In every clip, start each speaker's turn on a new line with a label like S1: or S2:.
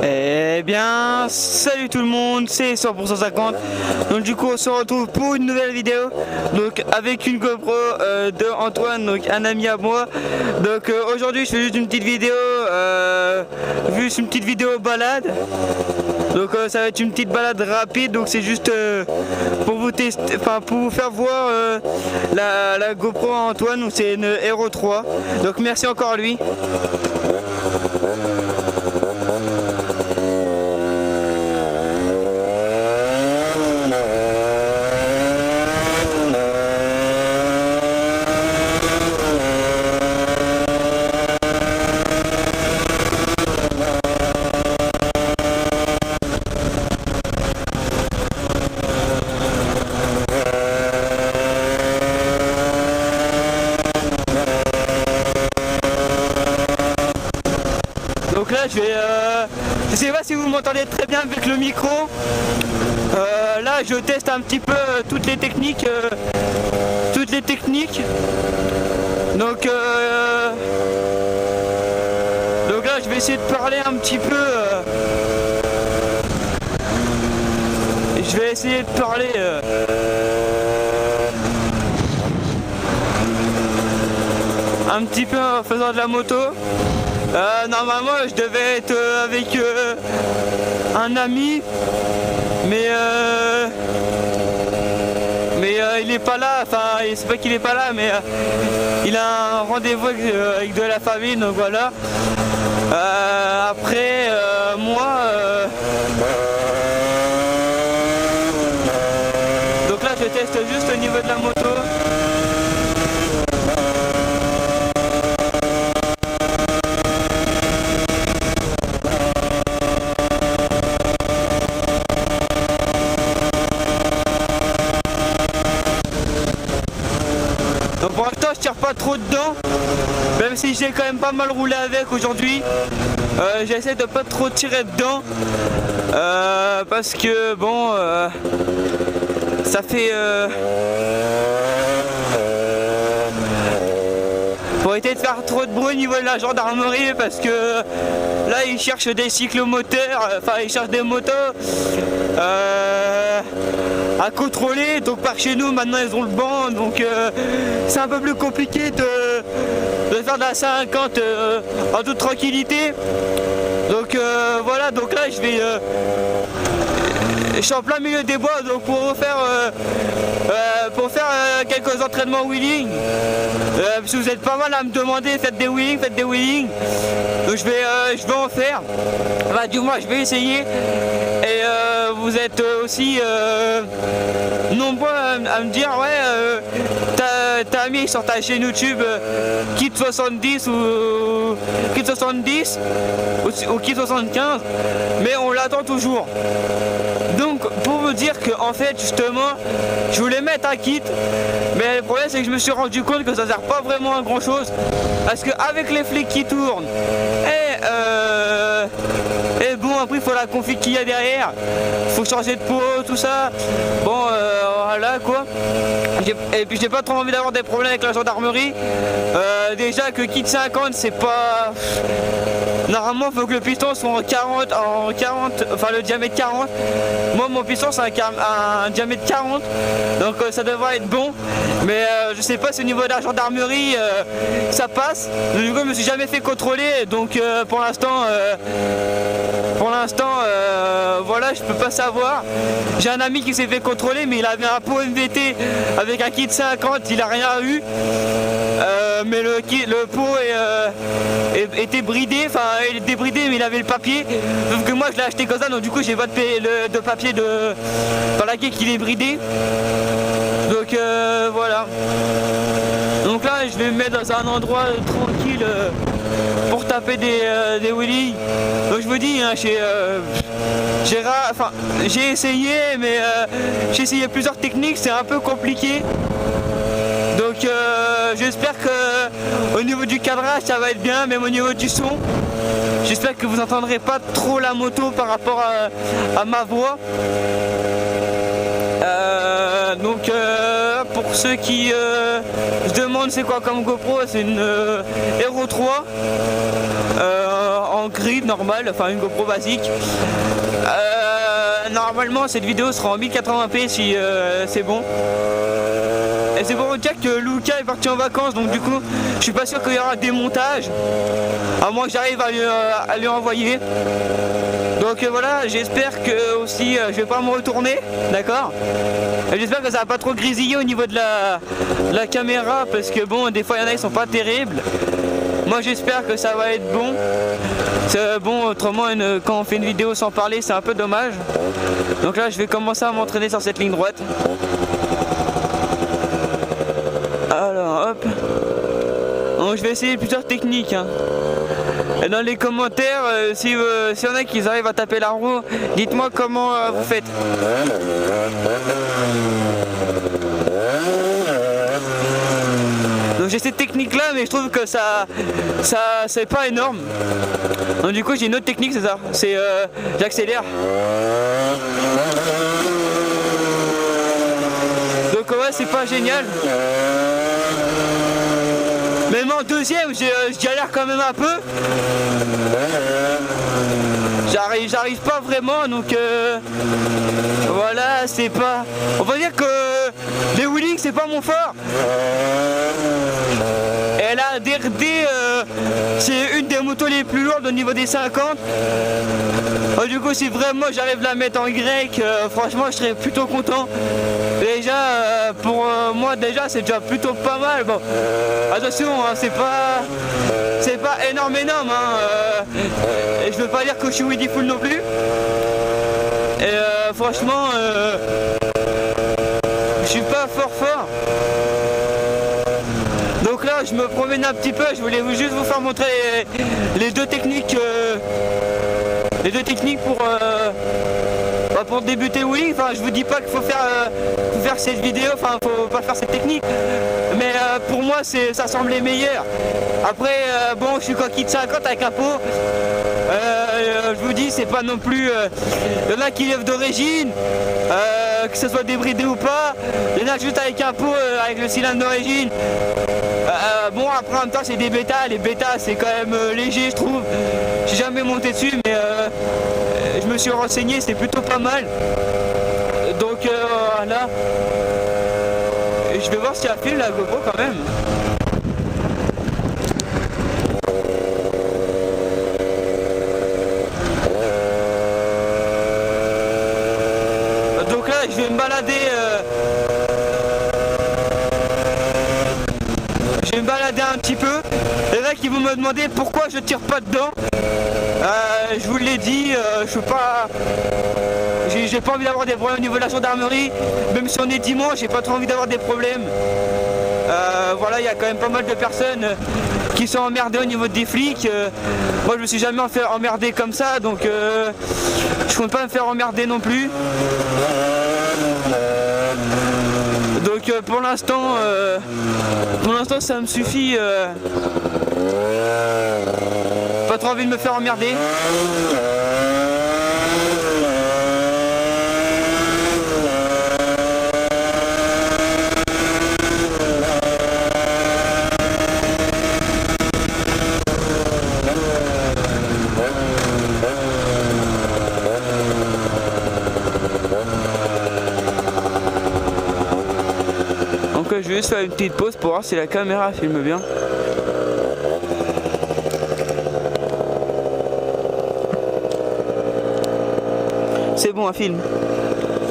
S1: Eh bien, salut tout le monde, c'est 100%50. Donc du coup on se retrouve pour une nouvelle vidéo. Donc avec une GoPro de Antoine, donc un ami à moi. Donc aujourd'hui je fais juste une petite vidéo, juste une petite vidéo balade. Donc ça va être une petite balade rapide. Donc c'est juste pour vous tester, enfin pour vous faire voir la GoPro à Antoine. Donc c'est une Hero 3. Donc merci encore à lui. Donc là je sais pas si vous m'entendez très bien avec le micro. Là je teste un petit peu toutes les techniques. Donc là je vais essayer de parler un petit peu. Je vais essayer de parler. Un petit peu en faisant de la moto. Normalement je devais être avec un ami, mais il est pas là, enfin c'est pas qu'il est pas là, mais il a un rendez-vous avec de la famille, donc voilà. Après moi donc là je teste juste au niveau de la moto. Donc pour l'instant je tire pas trop dedans, même si j'ai quand même pas mal roulé avec aujourd'hui. J'essaie de pas trop tirer dedans parce que bon ça fait pour éviter de faire trop de bruit au niveau de la gendarmerie, parce que là ils cherchent des cyclomoteurs, enfin ils cherchent des motos à contrôler. Donc par chez nous maintenant ils ont le banc, donc c'est un peu plus compliqué de faire de la 50 en toute tranquillité. Donc voilà, donc là je suis en plein milieu des bois, donc pour faire quelques entraînements wheeling, parce que vous êtes pas mal à me demander, faites des wheelings, donc je vais en faire, enfin, du moins je vais essayer. Et vous êtes aussi nombreux à me dire ouais t'as mis sur ta chaîne YouTube Kit 70 ou Kit 70 ou Kit 75, mais on l'attend toujours. Donc pour vous dire que en fait justement je voulais mettre un kit, mais le problème c'est que je me suis rendu compte que ça sert pas vraiment à grand chose, parce qu'avec les flics qui tournent et bon après il faut la config qu'il y a derrière, il faut changer de peau, tout ça, bon voilà quoi. Et puis j'ai pas trop envie d'avoir des problèmes avec la gendarmerie. Déjà que kit 50 c'est pas... Normalement il faut que le piston soit en 40, enfin le diamètre 40. Moi mon piston c'est un diamètre 40, donc ça devrait être bon. Mais je sais pas si au niveau de la gendarmerie ça passe. Du coup je me suis jamais fait contrôler, donc pour l'instant voilà, je peux pas savoir. J'ai un ami qui s'est fait contrôler, mais il avait un pot MVT avec un kit 50, il a rien eu. Mais le pot était bridé, enfin il était bridé, mais il avait le papier. Sauf que moi je l'ai acheté comme ça, donc du coup j'ai pas de papier dans laquelle il est bridé. Donc voilà. Donc là je vais me mettre dans un endroit tranquille pour taper des wheelies. Donc je vous dis, hein, j'ai essayé, mais j'ai essayé plusieurs techniques, c'est un peu compliqué. Donc j'espère que au niveau du cadrage ça va être bien, même au niveau du son. J'espère que vous n'entendrez pas trop la moto par rapport à ma voix. Donc pour ceux qui se demandent c'est quoi comme GoPro, c'est une Hero 3 en gris. Rig normale, enfin une GoPro basique. Normalement cette vidéo sera en 1080p si c'est bon. Et c'est pour vous dire que Lucas est parti en vacances, donc du coup je suis pas sûr qu'il y aura des montages, à moins que j'arrive à lui envoyer. Donc voilà, j'espère que aussi je vais pas me retourner, d'accord. J'espère que ça va pas trop grésiller au niveau de la caméra, parce que bon, des fois il y en a qui sont pas terribles. Moi j'espère que ça va être bon. Bon, autrement quand on fait une vidéo sans parler c'est un peu dommage. Donc là je vais commencer à m'entraîner sur cette ligne droite. Alors hop. Donc je vais essayer plusieurs techniques hein. Et dans les commentaires, s'il y en a qui arrivent à taper la roue, dites-moi comment vous faites. Donc j'ai cette technique là, mais je trouve que ça c'est pas énorme. Donc du coup j'ai une autre technique, c'est ça, c'est j'accélère. Donc ouais, c'est pas génial. Même en deuxième, je galère quand même un peu. J'arrive pas vraiment, donc voilà, c'est pas... On va dire que les wheelings, c'est pas mon fort. Et la DRD, c'est une des motos les plus lourdes au niveau des 50. Du coup, si vraiment j'arrive à la mettre en Y, franchement, je serais plutôt content. Déjà, pour moi, déjà, c'est déjà plutôt pas mal. Bon, attention, hein, c'est pas énorme, hein, et je veux pas dire que je suis Weedy Full non plus. Et franchement, je suis pas fort. Donc là, je me promène un petit peu. Je voulais juste vous faire montrer les deux techniques. Les deux techniques pour débuter wheeling. Enfin, je vous dis pas qu'il faut faire cette vidéo, enfin faut pas faire cette technique, mais pour moi ça semble les meilleurs. Après bon, je suis coquille de 50 avec un pot, je vous dis c'est pas non plus, il y en a qui lèvent d'origine, que ce soit débridé ou pas, il y en a juste avec un pot avec le cylindre d'origine. Bon, après en même temps c'est des bêtas, les bêtas c'est quand même léger, je trouve. J'ai jamais monté dessus, mais je me suis renseigné, c'était plutôt pas mal. Donc voilà. Et je vais voir si elle file la GoPro quand même. Donc là je vais me balader. Je vais me balader un petit peu. Les mecs qui vont me demander pourquoi je tire pas dedans. Je vous l'ai dit, je suis pas. J'ai pas envie d'avoir des problèmes au niveau de la gendarmerie. Même si on est dimanche, j'ai pas trop envie d'avoir des problèmes. Voilà, il y a quand même pas mal de personnes qui sont emmerdées au niveau des flics. Moi je me suis jamais fait emmerder comme ça, donc je compte pas me faire emmerder non plus. Donc pour l'instant ça me suffit. Pas trop envie de me faire emmerder. Donc je vais juste faire une petite pause pour voir si la caméra filme bien. C'est bon, un film.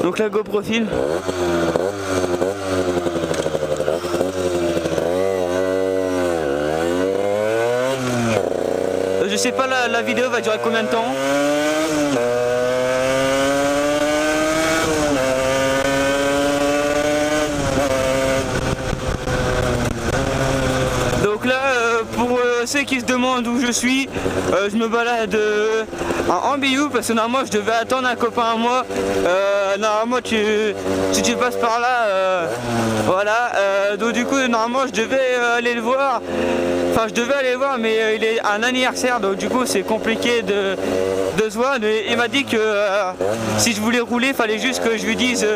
S1: Donc la GoPro filme. Je sais pas la vidéo va durer combien de temps. Donc là, pour ceux qui se demandent où je suis, je me balade en Ambiou parce que normalement je devais attendre un copain à moi. Normalement si tu passes par là, voilà. Donc du coup normalement je devais aller le voir. Enfin je devais aller le voir, mais il est un anniversaire, donc du coup c'est compliqué de se voir. Mais il m'a dit que si je voulais rouler, fallait juste que je lui dise.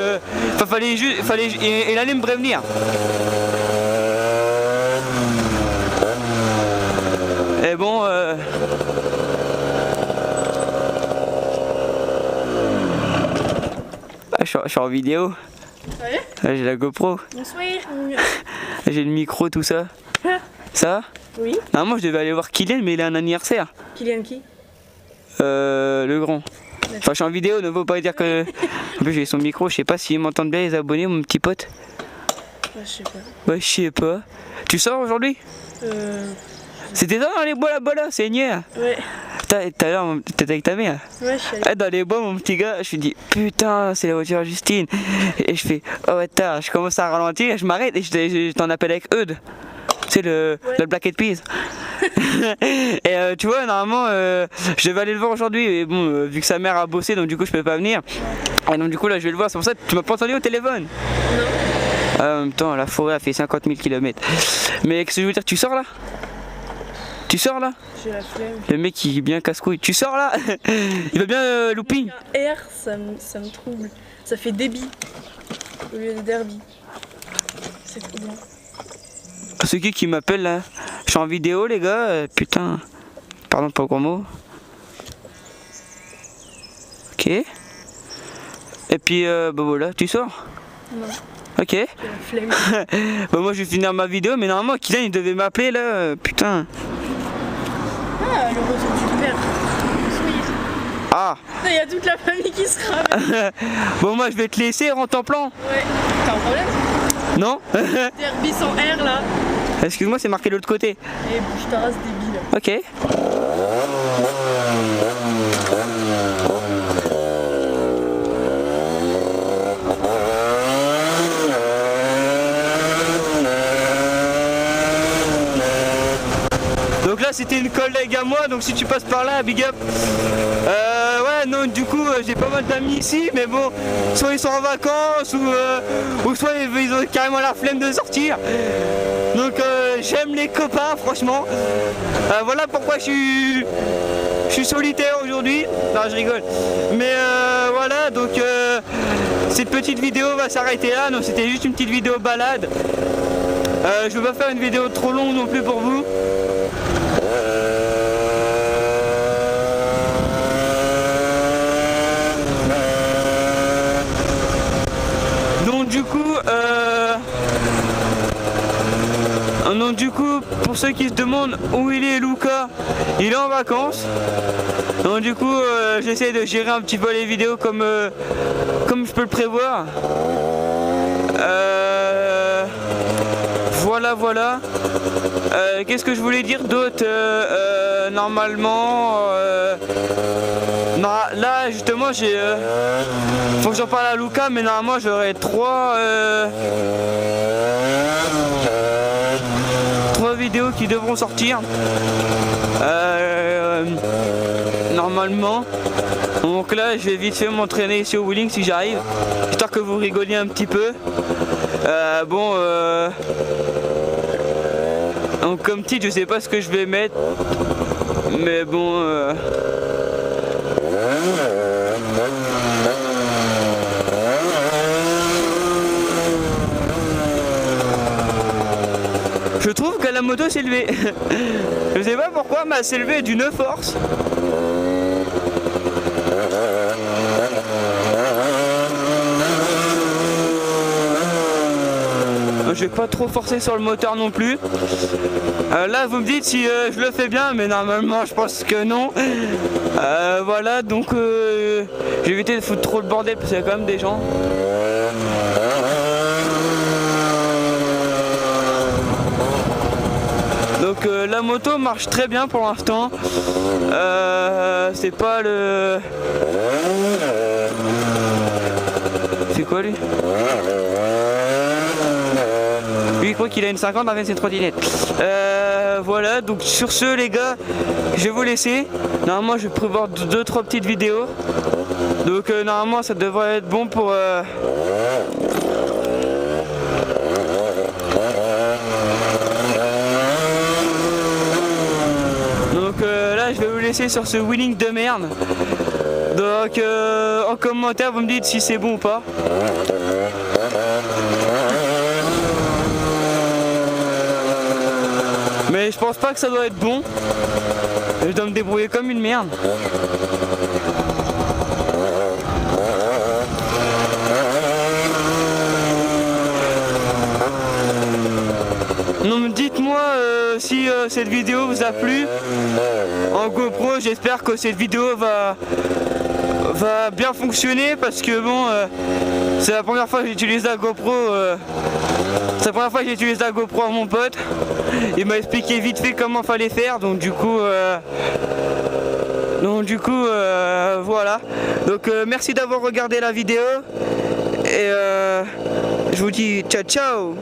S1: Il allait me prévenir. Et bon, je suis en vidéo.
S2: Ouais.
S1: J'ai la GoPro.
S2: Bonsoir.
S1: J'ai le micro, tout ça. Ça?
S2: Oui.
S1: Normalement, je devais aller voir Kylian, mais il a un anniversaire.
S2: Kylian qui?
S1: Le grand. Enfin, je suis en vidéo, ne faut pas dire que. En plus, j'ai son micro, je sais pas s'ils m'entendent bien les abonnés, mon petit pote.
S2: Ouais, je sais pas.
S1: Ouais, je sais pas. Tu sors aujourd'hui? C'était ça dans les bois là-bas là, c'est hier.
S2: Ouais.
S1: Tout à l'heure, t'étais avec ta mère.
S2: Ouais, je suis allée.
S1: Ah, dans les bois, mon petit gars, je me dis putain, c'est la voiture à Justine. Et je fais oh ouais, tard, je commence à ralentir, je m'arrête et je t'en appelle avec Eudes. C'est le Black Eyed Peas. Et tu vois, normalement, je devais aller le voir aujourd'hui. Et bon, vu que sa mère a bossé, donc du coup, je peux pas venir. Et donc, du coup, là, je vais le voir. C'est pour ça que tu m'as pas entendu au téléphone.
S2: Non.
S1: En même temps, la forêt a fait 50 000 km. Mais qu'est-ce que je veux dire? Tu sors là? Tu sors là?
S2: J'ai la flemme.
S1: Le mec il est bien casse-couille. Tu sors là? Il va bien looping?
S2: Un R, ça me trouble. Ça fait débit au lieu de derby. C'est trop bien.
S1: C'est qui m'appelle là? Je suis en vidéo les gars, putain. Pardon pour le gros mot. Ok. Et puis bah voilà, tu sors?
S2: Non.
S1: Ok.
S2: J'ai la flemme.
S1: Bah moi je vais finir ma vidéo, mais normalement Kylian il devait m'appeler là, putain.
S2: Ah, le retour du père. Bonsoir.
S1: Ah.
S2: Il y a toute la famille qui se ramène.
S1: Bon moi je vais te laisser, rentre en plan.
S2: Ouais. T'as un problème?
S1: Non?
S2: Derby sans R là.
S1: Excuse-moi, c'est marqué de l'autre côté.
S2: Et bouge ta race débile.
S1: Ok. Donc là c'était une collègue à moi, donc si tu passes par là, big up. Ouais non, du coup j'ai pas mal d'amis ici, mais bon, soit ils sont en vacances ou soit ils ont carrément la flemme de sortir. Donc j'aime les copains franchement. Voilà pourquoi je suis solitaire aujourd'hui. Non je rigole. Mais voilà, donc cette petite vidéo va s'arrêter là. Donc c'était juste une petite vidéo balade. Je vais pas faire une vidéo trop longue non plus pour vous. Donc du coup, pour ceux qui se demandent où il est Luca, il est en vacances. Donc du coup, j'essaie de gérer un petit peu les vidéos comme je peux le prévoir. Voilà. Qu'est-ce que je voulais dire d'autre? Normalement, là justement, faut que j'en parle à Luca, mais normalement j'aurai trois vidéos qui devront sortir. Normalement. Donc là, je vais vite fait m'entraîner ici au wheeling si j'arrive, histoire que vous rigoliez un petit peu. Donc comme titre, je sais pas ce que je vais mettre, mais bon. Je trouve que la moto s'est levée. Je sais pas pourquoi, mais elle s'est levée d'une force. Je vais pas trop forcer sur le moteur non plus. Là vous me dites si je le fais bien, mais normalement je pense que non. Voilà, donc j'ai évité de foutre trop le bordel parce qu'il y a quand même des gens. Donc la moto marche très bien pour l'instant. C'est pas le... C'est quoi lui? Lui il croit qu'il a une 50, en fait c'est une trottinette. Voilà, donc sur ce les gars, je vais vous laisser. Normalement je vais prévoir 2-3 petites vidéos. Donc normalement ça devrait être bon pour... Donc là je vais vous laisser sur ce wheeling de merde. Donc en commentaire vous me dites si c'est bon ou pas. Mais je pense pas que ça doit être bon. Je dois me débrouiller comme une merde. dites-moi si cette vidéo vous a plu en GoPro. J'espère que cette vidéo va bien fonctionner parce que bon, c'est la première fois que j'utilise la GoPro. C'est la première fois que j'utilise la GoPro à mon pote. Il m'a expliqué vite fait comment fallait faire, donc du coup voilà. Donc merci d'avoir regardé la vidéo et je vous dis ciao ciao.